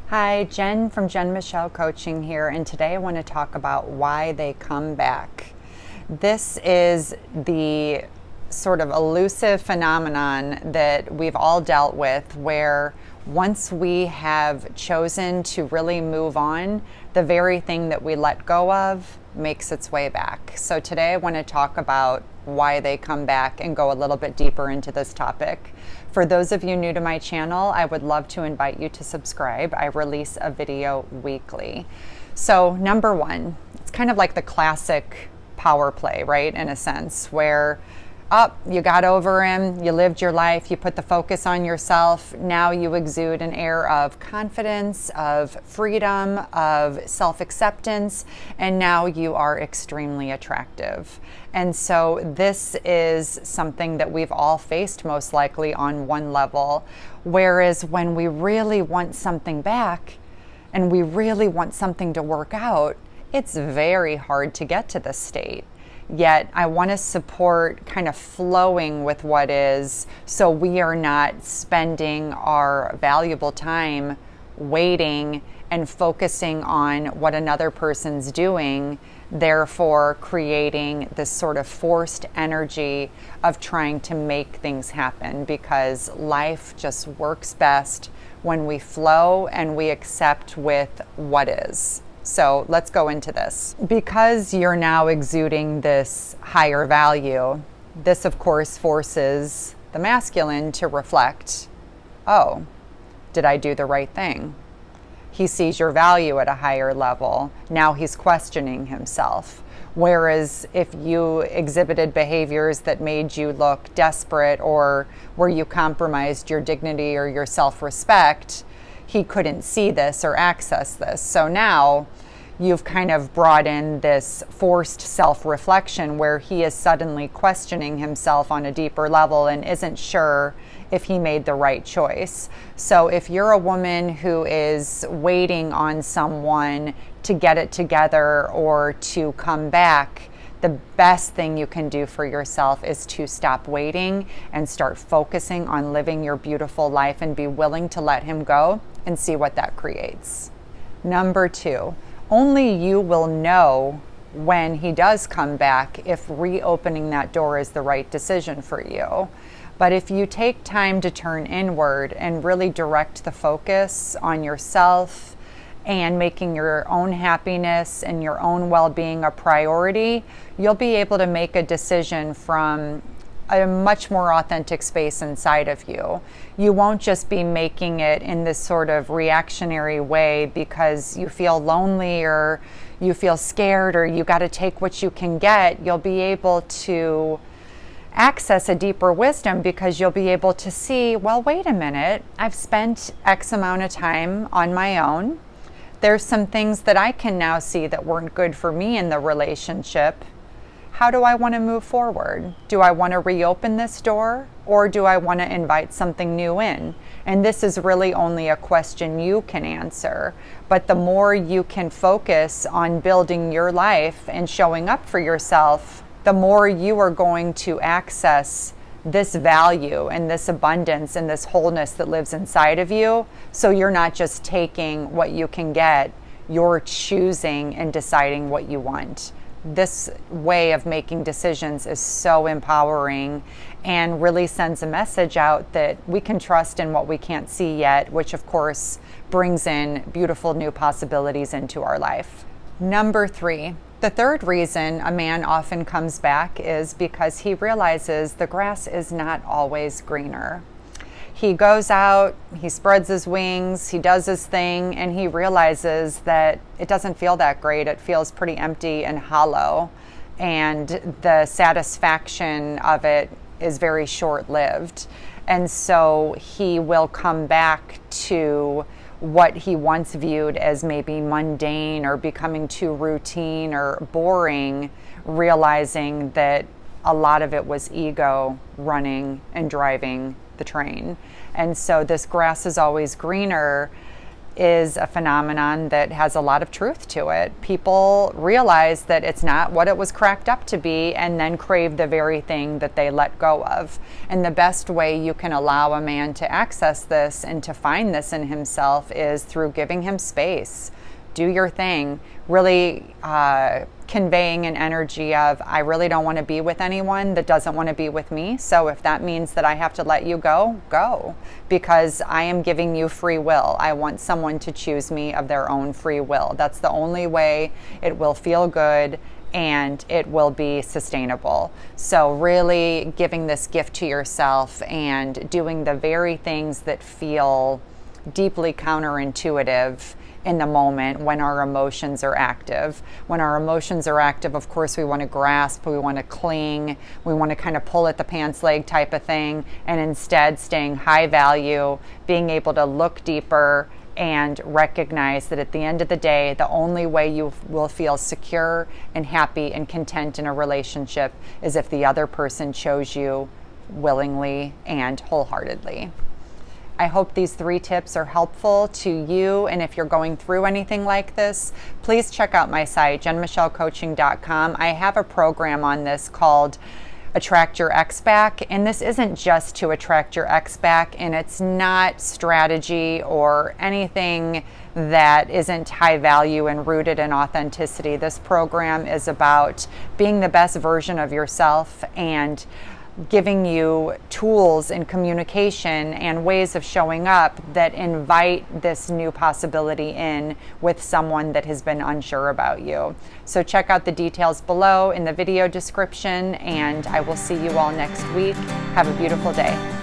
Hi, Jen from Jen Michelle Coaching here, and today I want to talk about why they come back. This is the sort of elusive phenomenon that we've all dealt with, where once we have chosen to really move on, the very thing that we let go of makes its way back. So today I want to talk about why they come back and go a little bit deeper into this topic. For those of you new to my channel, I would love to invite you to subscribe. I release a video weekly. So number one, it's kind of like the classic power play, right? In a sense, where you got over him, you lived your life, you put the focus on yourself. Now you exude an air of confidence, of freedom, of self-acceptance, and now you are extremely attractive. And so this is something that we've all faced most likely on one level. Whereas when we really want something back and we really want something to work out, it's very hard to get to this state. Yet I want to support kind of flowing with what is, so we are not spending our valuable time waiting and focusing on what another person's doing, therefore creating this sort of forced energy of trying to make things happen, because life just works best when we flow and we accept with what is. So let's go into this. Because you're now exuding this higher value, this of course forces the masculine to reflect, oh, did I do the right thing? He sees your value at a higher level. Now he's questioning himself. Whereas if you exhibited behaviors that made you look desperate, or where you compromised your dignity or your self-respect, he couldn't see this or access this. So now you've kind of brought in this forced self-reflection where he is suddenly questioning himself on a deeper level and isn't sure if he made the right choice. So if you're a woman who is waiting on someone to get it together or to come back, the best thing you can do for yourself is to stop waiting and start focusing on living your beautiful life and be willing to let him go and see what that creates. Number two, only you will know when he does come back if reopening that door is the right decision for you. But if you take time to turn inward and really direct the focus on yourself and making your own happiness and your own well-being a priority, you'll be able to make a decision from a much more authentic space inside of you. You won't just be making it in this sort of reactionary way because you feel lonely or you feel scared or you got to take what you can get. You'll be able to access a deeper wisdom because you'll be able to see, well, wait a minute, I've spent X amount of time on my own. There's some things that I can now see that weren't good for me in the relationship. How do I want to move forward? Do I want to reopen this door, or do I want to invite something new in? And this is really only a question you can answer. But the more you can focus on building your life and showing up for yourself, the more you are going to access this value and this abundance and this wholeness that lives inside of you. So you're not just taking what you can get, you're choosing and deciding what you want. This way of making decisions is so empowering and really sends a message out that we can trust in what we can't see yet, which of course brings in beautiful new possibilities into our life. Number three, the third reason a man often comes back is because he realizes the grass is not always greener. He goes out, he spreads his wings, he does his thing, and he realizes that it doesn't feel that great. It feels pretty empty and hollow, and the satisfaction of it is very short-lived. And so he will come back to what he once viewed as maybe mundane or becoming too routine or boring, realizing that a lot of it was ego running and driving the train. And so this grass is always greener is a phenomenon that has a lot of truth to it. People realize that it's not what it was cracked up to be and then crave the very thing that they let go of. And the best way you can allow a man to access this and to find this in himself is through giving him space. Do your thing, really conveying an energy of, I really don't want to be with anyone that doesn't want to be with me. So if that means that I have to let you go, go, because I am giving you free will. I want someone to choose me of their own free will. That's the only way it will feel good and it will be sustainable. So really giving this gift to yourself and doing the very things that feel deeply counterintuitive in the moment when our emotions are active. When our emotions are active, of course, we want to grasp, we want to cling, we want to kind of pull at the pants leg type of thing, and instead staying high value, being able to look deeper and recognize that at the end of the day, the only way you will feel secure and happy and content in a relationship is if the other person chose you willingly and wholeheartedly. I hope these 3 tips are helpful to you, and if you're going through anything like this, please check out my site, jenmichellecoaching.com. I have a program on this called Attract Your Ex Back, and this isn't just to attract your ex back, and it's not strategy or anything that isn't high value and rooted in authenticity. This program is about being the best version of yourself and giving you tools in communication and ways of showing up that invite this new possibility in with someone that has been unsure about you. So check out the details below in the video description, and I will see you all next week. Have a beautiful day.